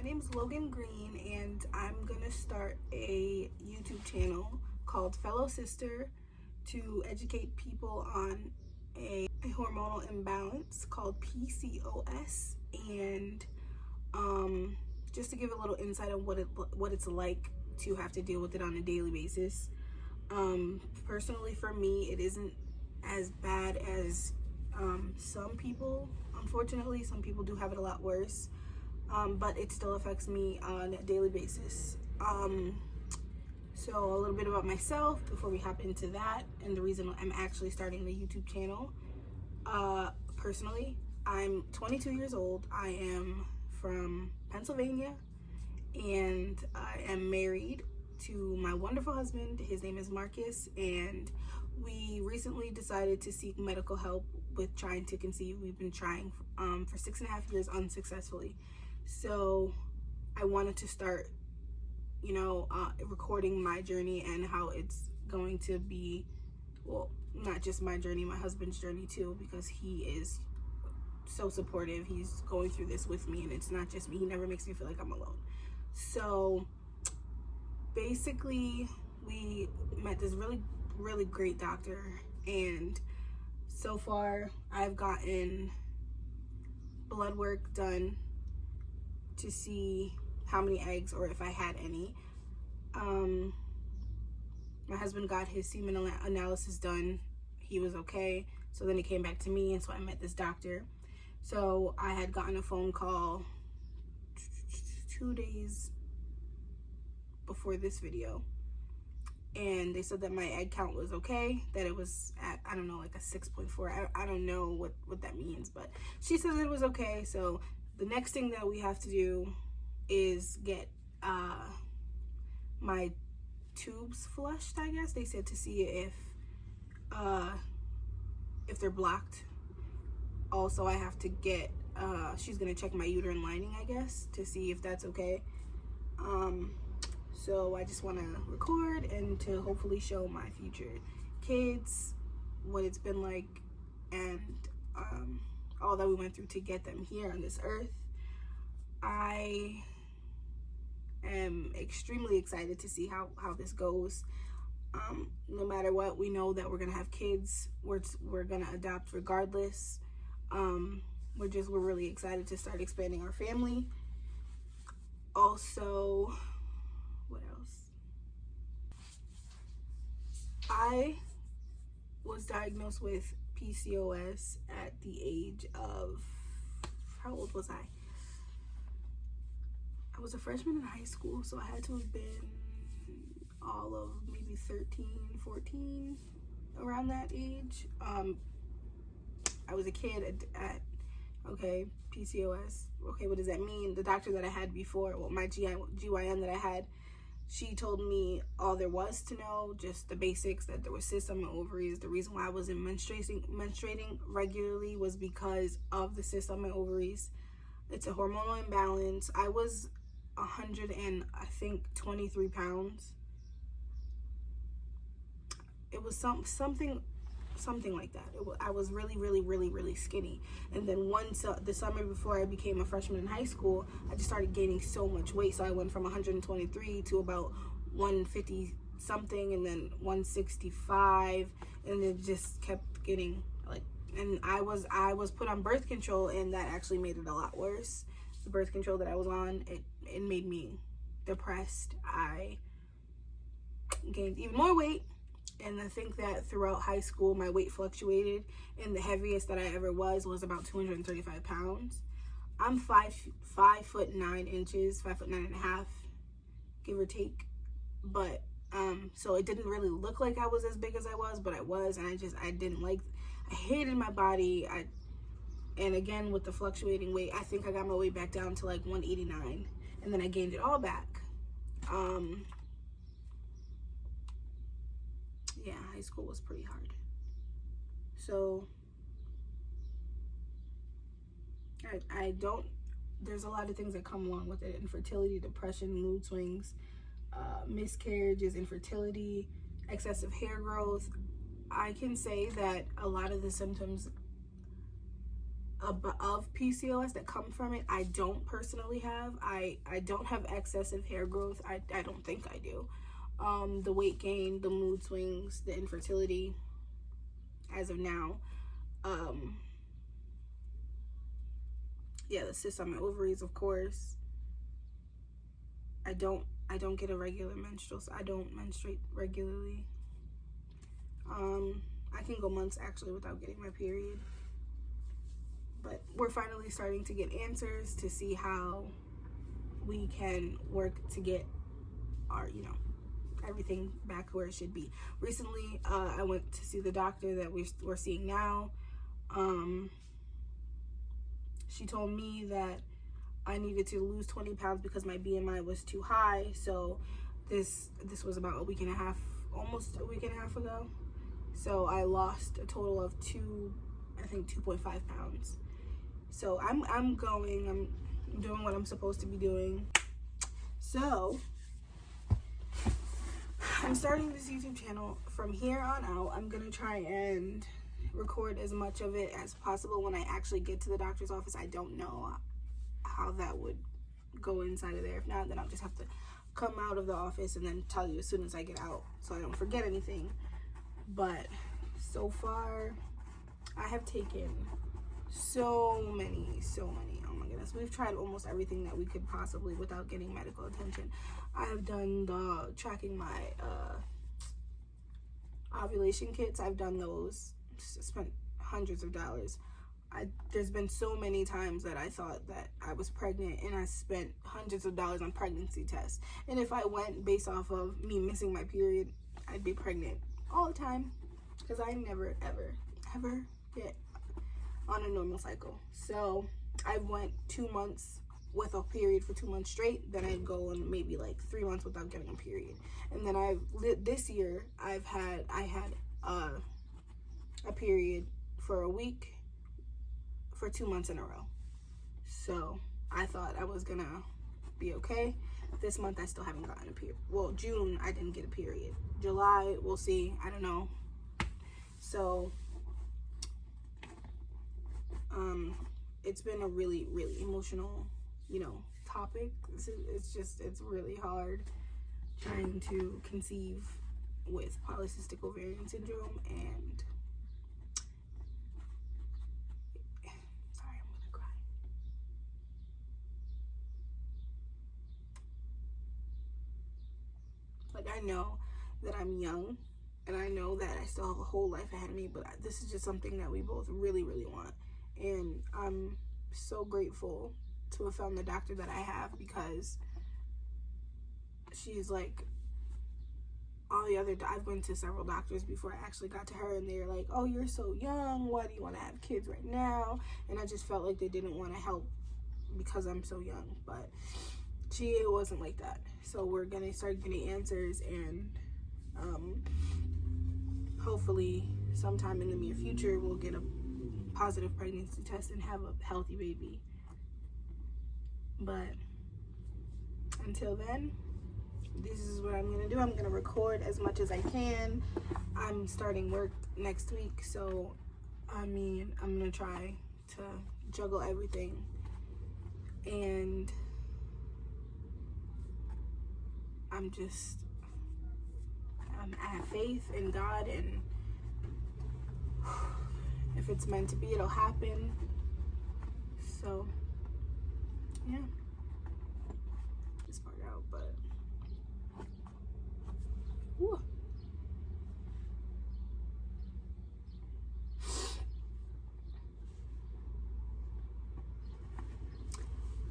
My name is Logan Green, and I'm gonna start a YouTube channel called Fellow Sister to educate people on a hormonal imbalance called PCOS, and just to give a little insight on what it's like to have to deal with it on a daily basis. Personally, for me, it isn't as bad as some people. Unfortunately, some people do have it a lot worse. But it still affects me on a daily basis. So a little bit about myself before we hop into that and the reason I'm actually starting the YouTube channel. Personally, I'm 22 years old. I am from Pennsylvania, and I am married to my wonderful husband. His name is Marcus, and we recently decided to seek medical help with trying to conceive. We've been trying for 6.5 years unsuccessfully. So I wanted to start, recording my journey and how it's going to be, well, not just my journey, my husband's journey too, because he is so supportive. He's going through this with me, and it's not just me. He never makes me feel like I'm alone. So basically, we met this really, really great doctor, and so far I've gotten blood work done to see how many eggs or if I had any. My husband got his semen analysis done. He was okay. So then he came back to me, and so I met this doctor. So I had gotten a phone call 2 days before this video, and they said that my egg count was okay, that it was at, I don't know, like a 6.4. I don't know what that means, but she said that it was okay. So the next thing that we have to do is get my tubes flushed, I guess. They said to see if they're blocked. Also, I have to get, she's gonna check my uterine lining, I guess, to see if that's okay. So I just wanna record and to hopefully show my future kids what it's been like, and all that we went through to get them here on this earth. I am extremely excited to see how this goes. No matter what, we know that we're gonna have kids. We're gonna adopt regardless. We're really excited to start expanding our family. Also, what else? I was diagnosed with PCOS at the age of, how old was I? I was a freshman in high school, so I had to have been all of maybe 13, 14, around that age. I was a kid at okay, PCOS. Okay, what does that mean? The doctor that I had before, well, my GYN that I had, she told me all there was to know, just the basics, that there was cysts on my ovaries. The reason why I wasn't menstruating regularly was because of the cysts on my ovaries. It's a hormonal imbalance. I was 123 pounds. It was something like that. I was really, really, really, really skinny. And then the summer before I became a freshman in high school, I just started gaining so much weight. So I went from 123 to about 150 something, and then 165, and it just kept getting like, and I was put on birth control, and that actually made it a lot worse. The birth control that I was on, it made me depressed. I gained even more weight. And I think that throughout high school, my weight fluctuated, and the heaviest that I ever was about 235 pounds. I'm 5 foot 9 inches, 5 foot 9.5, give or take. But so it didn't really look like I was as big as I was, but I was, and I hated my body. And again, with the fluctuating weight, I think I got my weight back down to like 189, and then I gained it all back. Yeah, high school was pretty hard. So there's a lot of things that come along with it: infertility, depression, mood swings, miscarriages, infertility, excessive hair growth. I can say that a lot of the symptoms of PCOS that come from it. I don't personally have. I don't have excessive hair growth. I don't think I do. The weight gain, the mood swings, the infertility as of now. Yeah, the cysts on my ovaries, of course. I don't get a regular menstrual, so I don't menstruate regularly. I can go months actually without getting my period. But we're finally starting to get answers to see how we can work to get our, everything back where it should be. Recently, I went to see the doctor that we're seeing now. She told me that I needed to lose 20 pounds because my BMI was too high. So this was about almost a week and a half ago. So I lost a total of 2.5 pounds. So I'm doing what I'm supposed to be doing. So I'm starting this YouTube channel. From here on out, I'm gonna try and record as much of it as possible when I actually get to the doctor's office. I don't know how that would go inside of there. If not, then I'll just have to come out of the office and then tell you as soon as I get out so I don't forget anything. But so far, I have taken so many, oh my goodness. We've tried almost everything that we could possibly without getting medical attention. I have done the tracking my ovulation kits. I've done those, spent hundreds of dollars. There's been so many times that I thought that I was pregnant and I spent hundreds of dollars on pregnancy tests. And if I went based off of me missing my period, I'd be pregnant all the time because I never, ever get on a normal cycle. So I went 2 months with a period for 2 months straight. Then I'd go on maybe like 3 months without getting a period. And then this year I had a period for a week for 2 months in a row. So I thought I was gonna be okay. This month I still haven't gotten a period. Well, June I didn't get a period. July, we'll see. I don't know. So it's been a really, really emotional, topic. It's really hard trying to conceive with polycystic ovarian syndrome. And sorry, I'm gonna cry. Like, I know that I'm young and I know that I still have a whole life ahead of me, but this is just something that we both really, really want. And I'm so grateful to have found the doctor that I have, because she's like all the other, I've been to several doctors before I actually got to her, and they're like, oh, you're so young, why do you want to have kids right now? And I just felt like they didn't want to help because I'm so young. But it wasn't like that. So we're gonna start getting answers, and hopefully sometime in the near future we'll get a positive pregnancy test and have a healthy baby. But until then, this is what I'm gonna do. I'm gonna record as much as I can. I'm starting work next week, so I'm gonna try to juggle everything. And I have faith in God, and if it's meant to be, it'll happen. So yeah, this part out, but whew.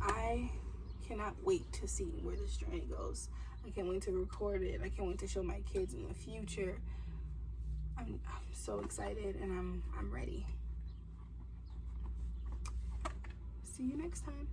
I cannot wait to see where this journey goes. I can't wait to record it. I can't wait to show my kids in the future. I'm so excited, and I'm ready. See you next time.